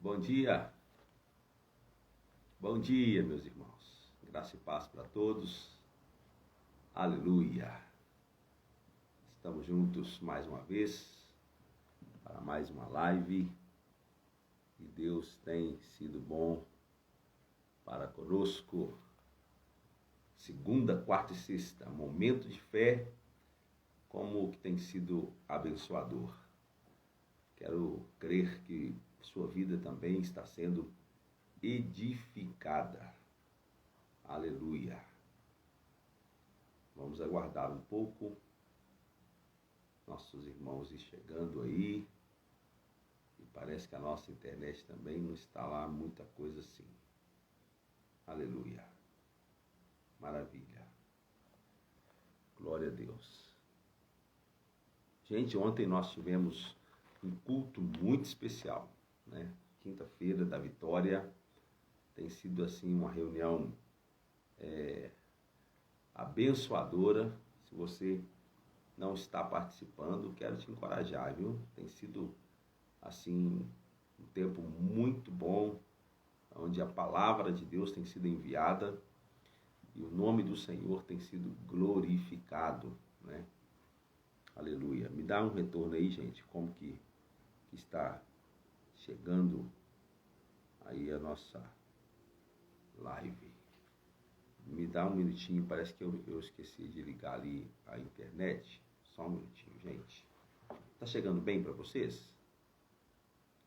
Bom dia, meus irmãos. Graça e paz para todos. Aleluia. Estamos juntos mais uma vez para mais uma live e Deus tem sido bom para conosco. Segunda, quarta e sexta, momento de fé, como que tem sido abençoador. Quero crer que sua vida também está sendo edificada. Aleluia. Vamos aguardar um pouco. Nossos irmãos chegando aí. E parece que a nossa internet também não está lá muita coisa assim. Aleluia. Maravilha. Glória a Deus. Gente, ontem nós tivemos um culto muito especial, né? Quinta-feira da Vitória. Tem sido assim uma reunião abençoadora. Se você não está participando, quero te encorajar, viu? Tem sido assim um tempo muito bom, onde a palavra de Deus tem sido enviada e o nome do Senhor tem sido glorificado, né? Aleluia. Me dá um retorno aí, gente, como que está chegando aí a nossa live. Me dá um minutinho, parece que eu esqueci de ligar ali a internet. Só um minutinho, gente. Tá chegando bem para vocês?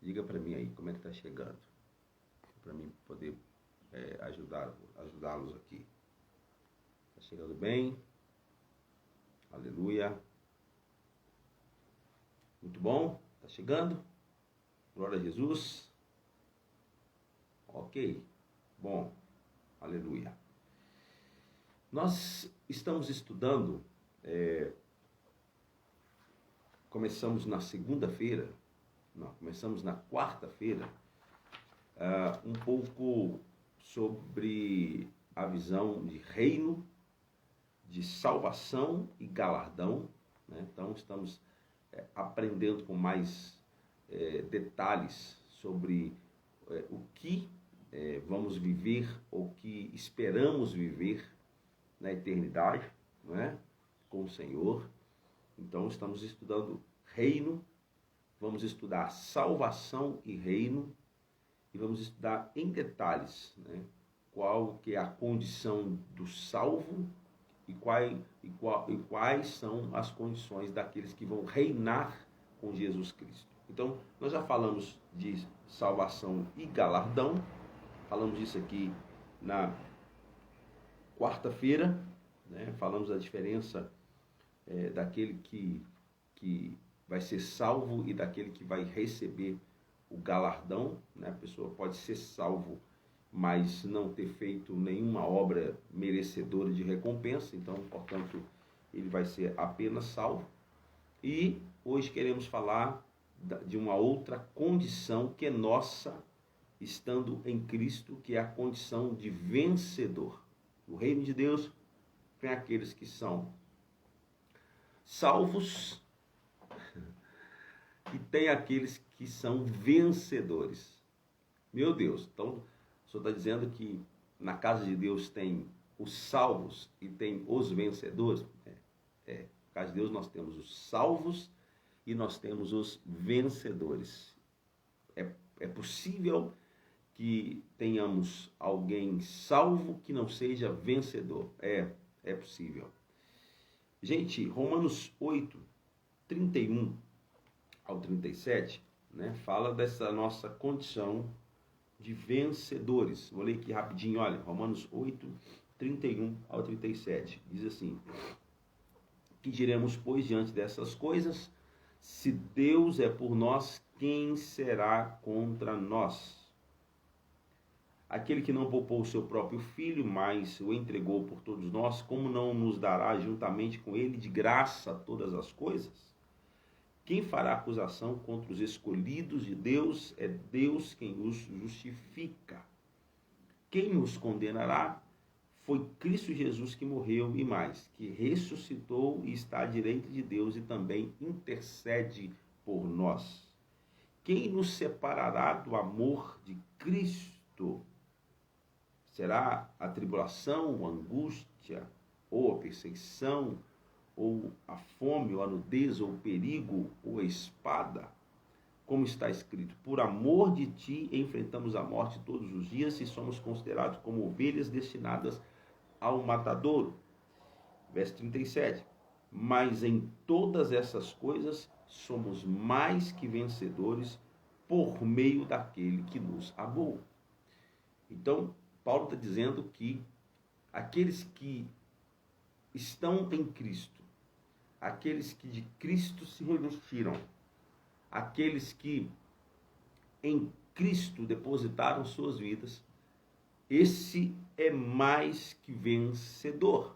Diga para mim aí como é que tá chegando, para mim poder ajudá-los aqui. Tá chegando bem? Aleluia. Muito bom? Tá chegando? Glória a Jesus. Ok. Bom. Aleluia. Nós estamos estudando, começamos na segunda-feira, começamos na quarta-feira, um pouco sobre a visão de reino, de salvação e galardão, né? Então estamos aprendendo com mais detalhes sobre o que vamos viver, ou que esperamos viver na eternidade, não é? Com o Senhor. Então estamos estudando reino, vamos estudar salvação e reino, e vamos estudar em detalhes, né, qual que é a condição do salvo e quais são as condições daqueles que vão reinar com Jesus Cristo. Então, nós já falamos de salvação e galardão, falamos disso aqui na quarta-feira, né? Falamos da diferença daquele que vai ser salvo e daquele que vai receber o galardão, né? A pessoa pode ser salvo, mas não ter feito nenhuma obra merecedora de recompensa, então, portanto, ele vai ser apenas salvo. E hoje queremos falar de uma outra condição que é nossa, estando em Cristo, que é a condição de vencedor. No reino de Deus, tem aqueles que são salvos e tem aqueles que são vencedores. Meu Deus, então o Senhor está dizendo que na casa de Deus tem os salvos e tem os vencedores? Na casa de Deus nós temos os salvos e nós temos os vencedores. É possível que tenhamos alguém salvo que não seja vencedor. É possível. Gente, Romanos 8, 31 ao 37, né, fala dessa nossa condição de vencedores. Vou ler aqui rapidinho, olha, Romanos 8, 31 ao 37. Diz assim: que diremos, pois, diante dessas coisas? Se Deus é por nós, quem será contra nós? Aquele que não poupou o seu próprio filho, mas o entregou por todos nós, como não nos dará juntamente com ele de graça todas as coisas? Quem fará acusação contra os escolhidos de Deus? É Deus quem os justifica. Quem os condenará? Foi Cristo Jesus que morreu, e mais, que ressuscitou e está à direita de Deus e também intercede por nós. quem nos separará do amor de Cristo? Será a tribulação, a angústia, ou a perseguição, ou a fome, ou a nudez, ou o perigo, ou a espada? Como está escrito, por amor de ti enfrentamos a morte todos os dias e somos considerados como ovelhas destinadas ao matadouro. Verso 37. Mas em todas essas coisas somos mais que vencedores por meio daquele que nos amou. Então, Paulo está dizendo que aqueles que estão em Cristo, aqueles que de Cristo se revestiram, aqueles que em Cristo depositaram suas vidas, esse é mais que vencedor.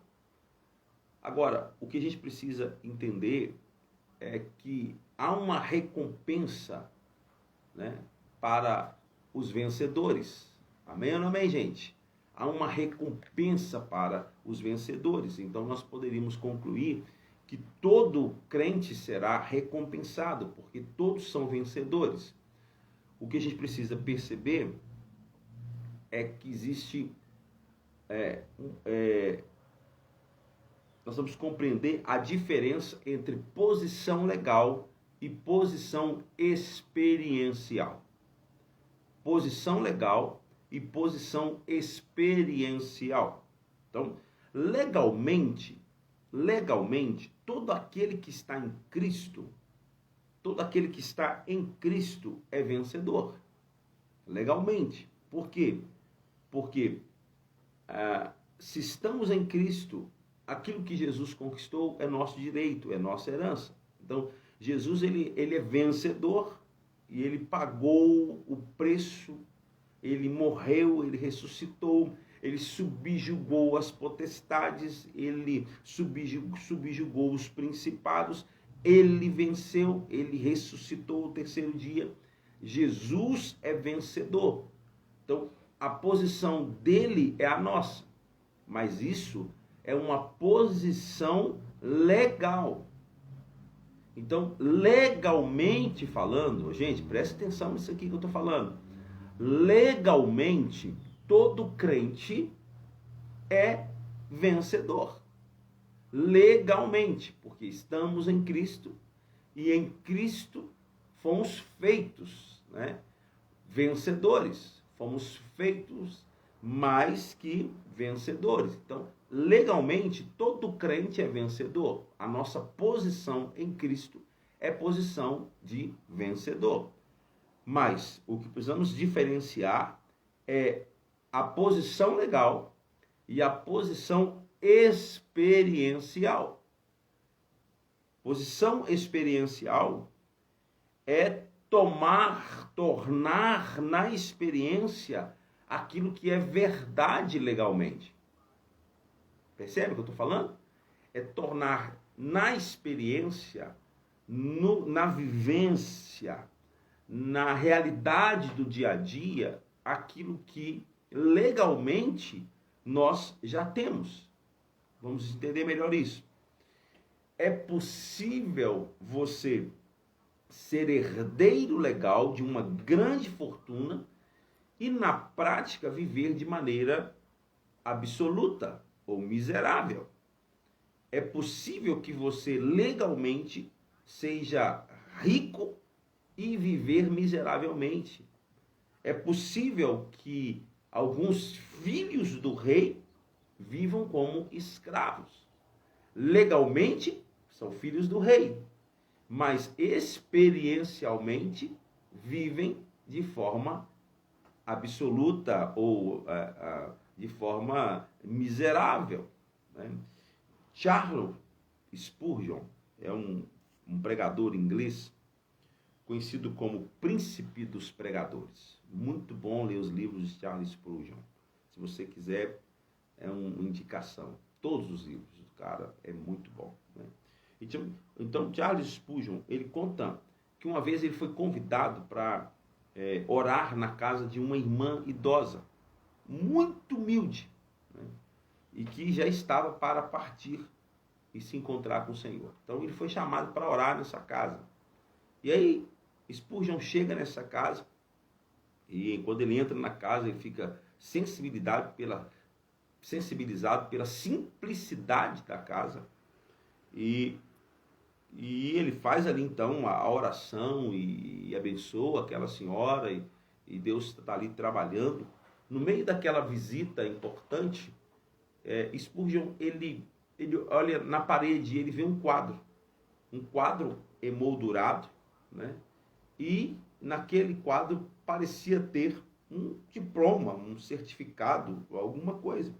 Agora, o que a gente precisa entender é que há uma recompensa, né, para os vencedores. Amém ou não amém, gente? Há uma recompensa para os vencedores. Então, nós poderíamos concluir que todo crente será recompensado, porque todos são vencedores. O que a gente precisa perceber é que existe... nós vamos compreender a diferença entre posição legal e posição experiencial. Posição legal e posição experiencial. Então, legalmente, todo aquele que está em Cristo, é vencedor. Legalmente. Por quê? Porque se estamos em Cristo, aquilo que Jesus conquistou é nosso direito, é nossa herança. Então, Jesus ele é vencedor e ele pagou o preço, ele morreu, ele ressuscitou, ele subjugou as potestades, ele subjugou os principados, ele venceu, ele ressuscitou o terceiro dia. Jesus é vencedor. Então, a posição dele é a nossa, mas isso é uma posição legal. Então, legalmente falando, gente, preste atenção nisso aqui que eu estou falando. Legalmente, todo crente é vencedor. Legalmente, porque estamos em Cristo e em Cristo fomos feitos, né, vencedores. Fomos feitos mais que vencedores. Então, legalmente, todo crente é vencedor. A nossa posição em Cristo é posição de vencedor. Mas o que precisamos diferenciar é a posição legal e a posição experiencial. Posição experiencial é tornar na experiência aquilo que é verdade legalmente. Percebe o que eu estou falando? É tornar na experiência, na vivência, na realidade do dia a dia, aquilo que legalmente nós já temos. Vamos entender melhor isso. É possível você ser herdeiro legal de uma grande fortuna e na prática viver de maneira absoluta ou miserável. É possível que você legalmente seja rico e viver miseravelmente. É possível que alguns filhos do rei vivam como escravos. Legalmente, são filhos do rei, mas experiencialmente vivem de forma absoluta ou de forma miserável, né? Charles Spurgeon é um pregador inglês conhecido como príncipe dos pregadores. Muito bom ler os livros de Charles Spurgeon. Se você quiser, é uma indicação. Todos os livros do cara é muito bom, né? Então, Charles Spurgeon, ele conta que uma vez ele foi convidado para orar na casa de uma irmã idosa, muito humilde, né, e que já estava para partir e se encontrar com o Senhor. Então ele foi chamado para orar nessa casa. E aí Spurgeon chega nessa casa e quando ele entra na casa, ele fica sensibilizado pela simplicidade da casa e ele faz ali então a oração e abençoa aquela senhora e Deus está ali trabalhando. No meio daquela visita importante, Spurgeon ele olha na parede e ele vê um quadro emoldurado, né? E naquele quadro parecia ter um diploma, um certificado, alguma coisa.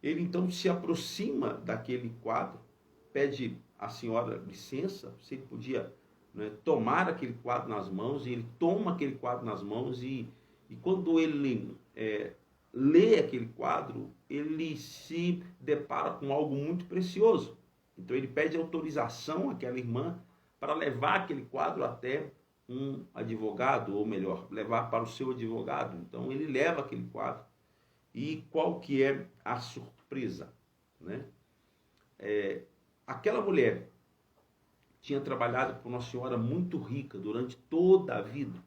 Ele então se aproxima daquele quadro, pede à senhora licença, se ele podia, né, tomar aquele quadro nas mãos, e ele toma aquele quadro nas mãos e quando ele lê aquele quadro, ele se depara com algo muito precioso. Então ele pede autorização àquela irmã para levar aquele quadro até um advogado, ou melhor, levar para o seu advogado. Então ele leva aquele quadro. E qual que é a surpresa, né? Aquela mulher tinha trabalhado com uma senhora muito rica durante toda a vida.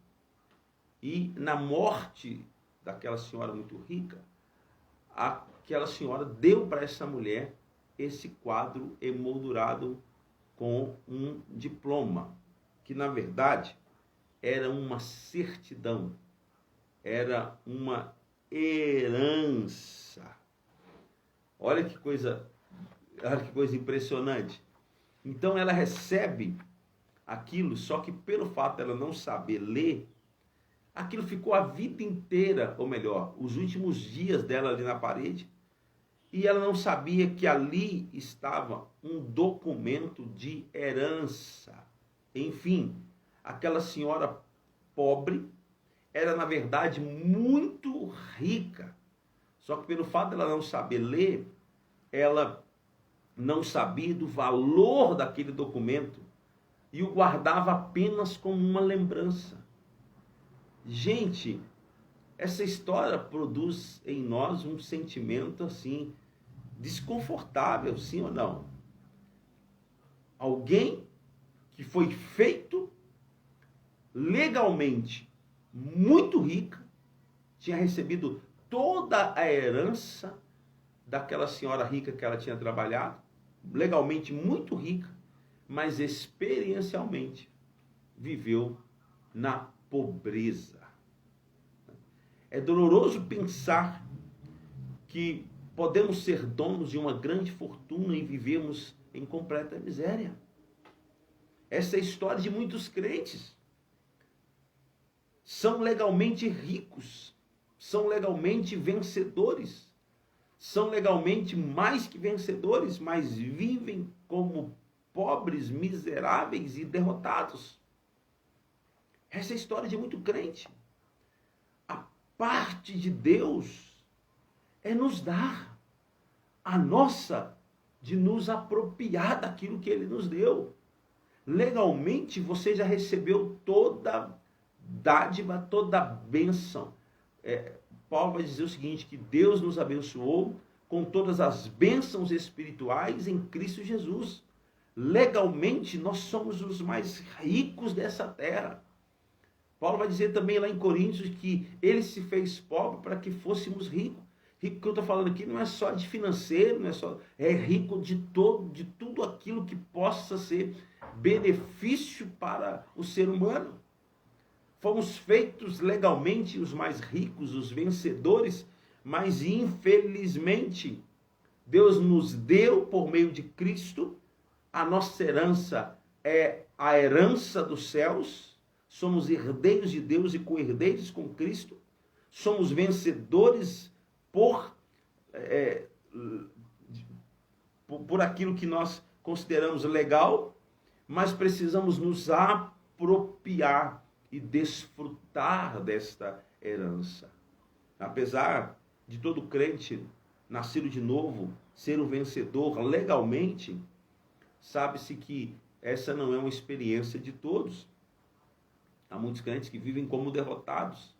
E na morte daquela senhora muito rica, aquela senhora deu para essa mulher esse quadro emoldurado com um diploma, que na verdade era uma certidão, era uma herança. Olha que coisa impressionante. Então ela recebe aquilo, só que pelo fato dela não saber ler, aquilo ficou a vida inteira, ou melhor, os últimos dias dela ali na parede, e ela não sabia que ali estava um documento de herança. Enfim, aquela senhora pobre era, na verdade, muito rica. Só que pelo fato dela não saber ler, ela não sabia do valor daquele documento e o guardava apenas como uma lembrança. Gente, essa história produz em nós um sentimento assim, desconfortável, sim ou não? Alguém que foi feito legalmente muito rica, tinha recebido toda a herança daquela senhora rica que ela tinha trabalhado, legalmente muito rica, mas experiencialmente viveu na pobreza. É doloroso pensar que podemos ser donos de uma grande fortuna e vivemos em completa miséria. Essa é a história de muitos crentes. São legalmente ricos, são legalmente vencedores, são legalmente mais que vencedores, mas vivem como pobres, miseráveis e derrotados. Essa é a história de muito crente. A parte de Deus é nos dar a nossa, de nos apropriar daquilo que Ele nos deu. Legalmente você já recebeu toda dádiva, toda bênção. Paulo vai dizer o seguinte, que Deus nos abençoou com todas as bênçãos espirituais em Cristo Jesus. Legalmente nós somos os mais ricos dessa terra. Paulo vai dizer também lá em Coríntios que Ele se fez pobre para que fôssemos ricos. Rico que eu estou falando aqui não é só de financeiro, é rico de tudo aquilo que possa ser benefício para o ser humano. Fomos feitos legalmente os mais ricos, os vencedores, mas infelizmente Deus nos deu por meio de Cristo, a nossa herança é a herança dos céus, somos herdeiros de Deus e co-herdeiros com Cristo, somos vencedores por aquilo que nós consideramos legal, mas precisamos nos apropriar e desfrutar desta herança. Apesar de todo crente nascido de novo ser o vencedor legalmente, sabe-se que essa não é uma experiência de todos. Há muitos crentes que vivem como derrotados.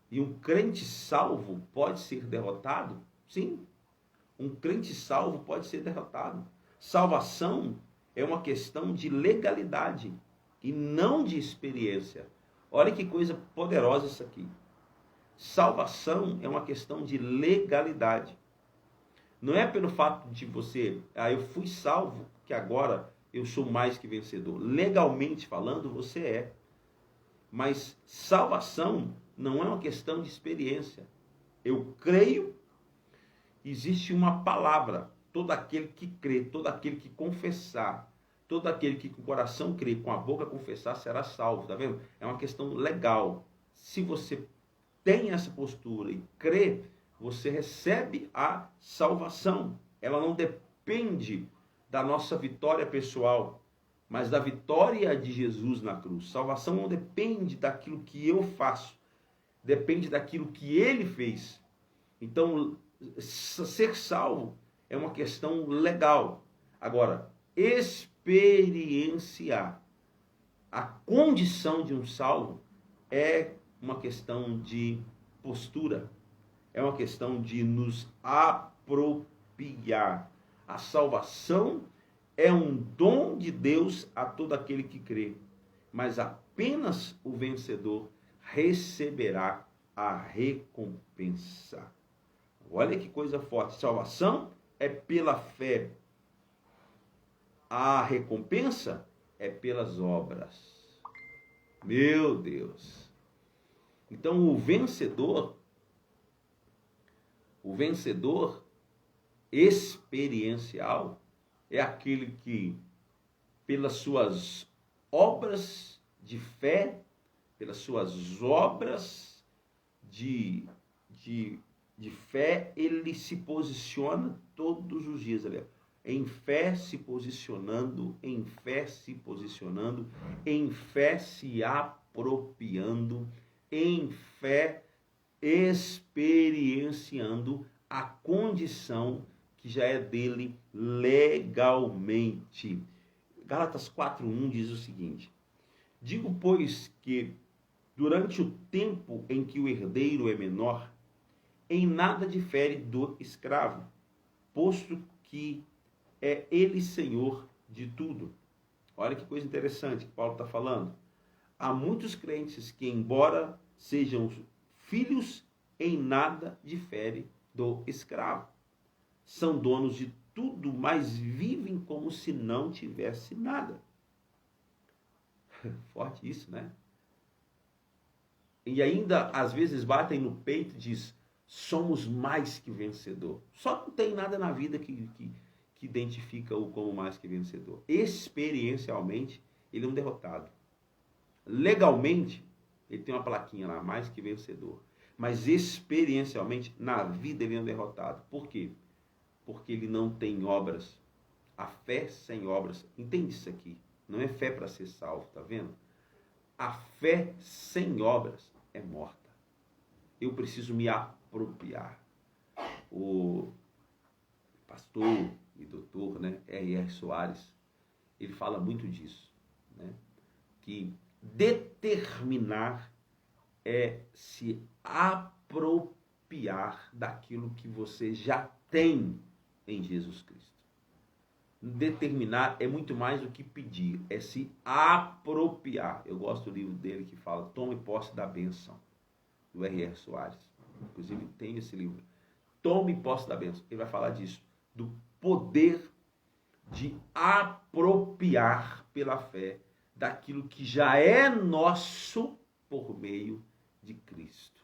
E um crente salvo pode ser derrotado? Sim. Um crente salvo pode ser derrotado. Salvação é uma questão de legalidade. e não de experiência. Olha que coisa poderosa isso aqui. Salvação é uma questão de legalidade. Não é pelo fato de você, eu fui salvo, que agora eu sou mais que vencedor. Legalmente falando, você é. Mas salvação não é uma questão de experiência. Eu creio, existe uma palavra. Todo aquele que crê, todo aquele que confessar, todo aquele que com o coração crê, com a boca confessar, será salvo. Tá vendo? É uma questão legal. Se você tem essa postura e crê, você recebe a salvação. Ela não depende da nossa vitória pessoal, mas da vitória de Jesus na cruz. Salvação não depende daquilo que eu faço, depende daquilo que ele fez. Então, ser salvo é uma questão legal. Agora, experienciar a condição de um salvo é uma questão de postura, é uma questão de nos apropriar. A salvação é um dom de Deus a todo aquele que crê, mas apenas o vencedor receberá a recompensa. Olha que coisa forte. Salvação é pela fé. A recompensa é pelas obras. Meu Deus. Então o vencedor experiencial é aquele que, pelas suas obras de fé, pelas suas obras de fé, ele se posiciona todos os dias, ali, em fé se posicionando, em fé se posicionando, em fé se apropriando, em fé experienciando a condição que já é dele legalmente. Gálatas 4:1 diz o seguinte: digo, pois, que durante o tempo em que o herdeiro é menor, em nada difere do escravo, posto que é ele senhor de tudo. Olha que coisa interessante que Paulo está falando. Há muitos crentes que, embora sejam filhos, em nada difere do escravo. São donos de tudo, mas vivem como se não tivesse nada. Forte isso, né? E ainda, às vezes, batem no peito e diz: somos mais que vencedor. Só não tem nada na vida que identifica-o como mais que vencedor. Experiencialmente, ele é um derrotado. Legalmente, ele tem uma plaquinha lá, mais que vencedor. Mas experiencialmente, na vida, ele é um derrotado. Por quê? Porque ele não tem obras. A fé sem obras. Entende isso aqui? Não é fé para ser salvo, tá vendo? A fé sem obras é morta. Eu preciso me apropriar. O pastor e doutor, né, R.R. Soares, ele fala muito disso, né? Que determinar é se apropriar daquilo que você já tem em Jesus Cristo. Determinar é muito mais do que pedir, é se apropriar. Eu gosto do livro dele que fala Tome Posse da Bênção, do R.R. Soares. Inclusive tem esse livro. Tome posse da bênção. Ele vai falar disso, do poder de apropriar pela fé daquilo que já é nosso por meio de Cristo.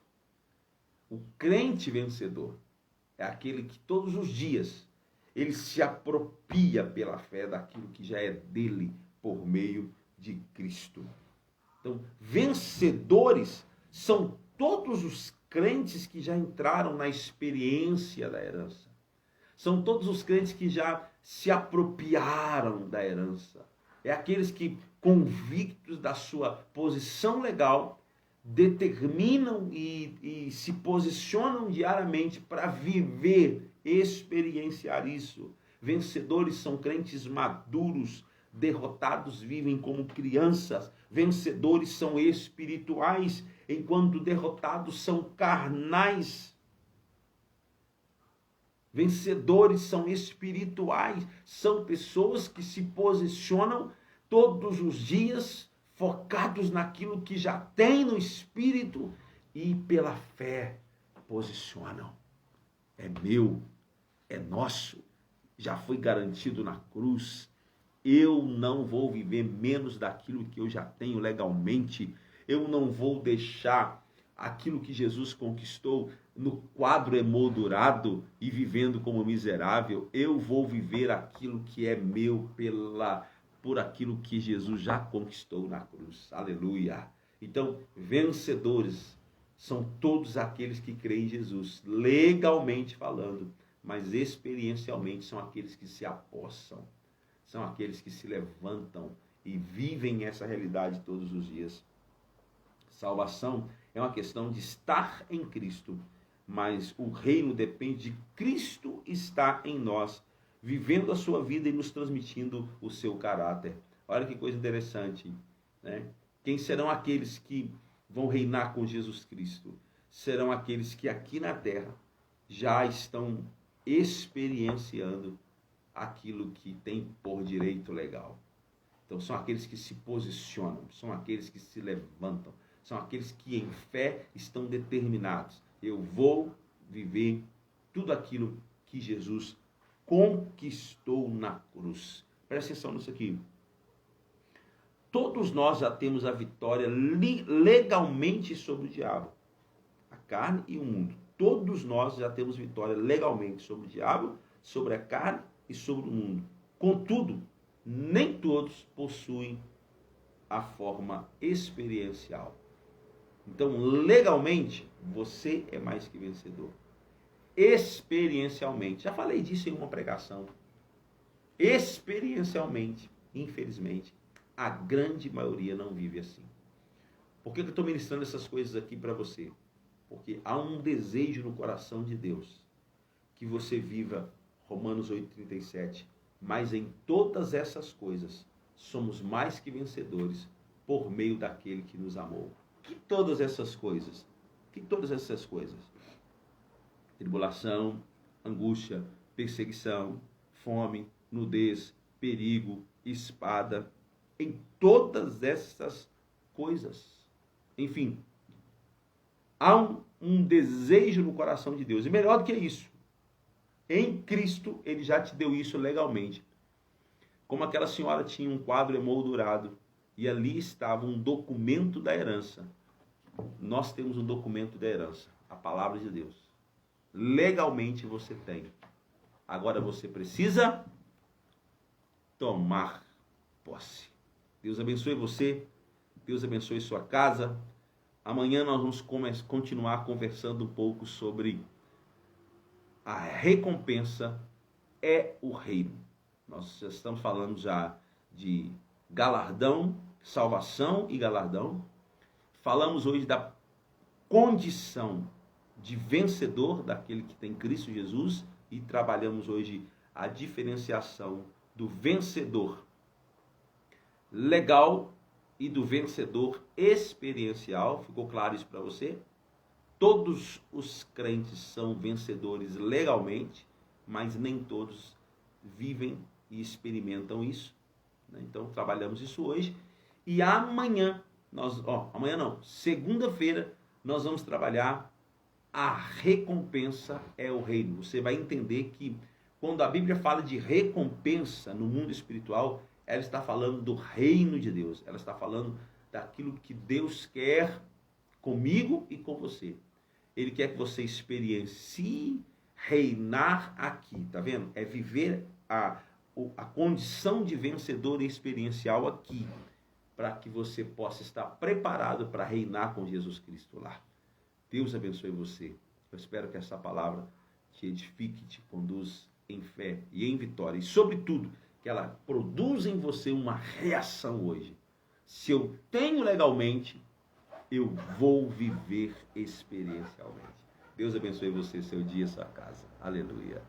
O crente vencedor é aquele que todos os dias ele se apropria pela fé daquilo que já é dele por meio de Cristo. Então, vencedores são todos os crentes que já entraram na experiência da herança. São todos os crentes que já se apropriaram da herança. É aqueles que, convictos da sua posição legal, determinam e se posicionam diariamente para viver, experienciar isso. Vencedores são crentes maduros, derrotados vivem como crianças. Vencedores são espirituais, enquanto derrotados são carnais. Vencedores são espirituais, são pessoas que se posicionam todos os dias focados naquilo que já tem no Espírito e pela fé posicionam. É meu, é nosso, já foi garantido na cruz. Eu não vou viver menos daquilo que eu já tenho legalmente. Eu não vou deixar aquilo que Jesus conquistou no quadro emoldurado e vivendo como miserável. Eu vou viver aquilo que é meu por aquilo que Jesus já conquistou na cruz. Aleluia! Então, vencedores são todos aqueles que creem em Jesus, legalmente falando, mas experiencialmente são aqueles que se apossam, são aqueles que se levantam e vivem essa realidade todos os dias. Salvação é uma questão de estar em Cristo, mas o reino depende de Cristo estar em nós, vivendo a sua vida e nos transmitindo o seu caráter. Olha que coisa interessante, né? Quem serão aqueles que vão reinar com Jesus Cristo? Serão aqueles que aqui na terra já estão experienciando aquilo que tem por direito legal. Então são aqueles que se posicionam, são aqueles que se levantam, são aqueles que em fé estão determinados. Eu vou viver tudo aquilo que Jesus conquistou na cruz. Presta atenção nisso aqui. Todos nós já temos a vitória legalmente sobre o diabo, a carne e o mundo. Todos nós já temos vitória legalmente sobre o diabo, sobre a carne e sobre o mundo. Contudo, nem todos possuem a forma experiencial. Então, legalmente, você é mais que vencedor. Experiencialmente, já falei disso em uma pregação. Experiencialmente, infelizmente, a grande maioria não vive assim. Por que eu estou ministrando essas coisas aqui para você? Porque há um desejo no coração de Deus que você viva Romanos 8,37. Mas em todas essas coisas somos mais que vencedores por meio daquele que nos amou. Que todas essas coisas? Que todas essas coisas? Tribulação, angústia, perseguição, fome, nudez, perigo, espada. Em todas essas coisas. Enfim, há um desejo no coração de Deus. E melhor do que isso, em Cristo, Ele já te deu isso legalmente. Como aquela senhora tinha um quadro emoldurado e ali estava um documento da herança. Nós temos um documento da herança, a palavra de Deus. Legalmente você tem. Agora você precisa tomar posse. Deus abençoe você, Deus abençoe sua casa. Amanhã nós vamos continuar conversando um pouco sobre a recompensa é o reino. Nós já estamos falando já de galardão, salvação e galardão. Falamos hoje da condição de vencedor daquele que tem Cristo Jesus e trabalhamos hoje a diferenciação do vencedor legal e do vencedor experiencial. Ficou claro isso para você? Todos os crentes são vencedores legalmente, mas nem todos vivem e experimentam isso. Então, trabalhamos isso hoje. E amanhã, segunda-feira, nós vamos trabalhar a recompensa é o reino. Você vai entender que quando a Bíblia fala de recompensa no mundo espiritual, ela está falando do reino de Deus. Ela está falando daquilo que Deus quer comigo e com você. Ele quer que você experiencie reinar aqui, tá vendo? É viver a condição de vencedor experiencial aqui, para que você possa estar preparado para reinar com Jesus Cristo lá. Deus abençoe você. Eu espero que essa palavra te edifique, te conduz em fé e em vitória. E, sobretudo, que ela produza em você uma reação hoje. Se eu tenho legalmente, eu vou viver experiencialmente. Deus abençoe você, seu dia, sua casa. Aleluia.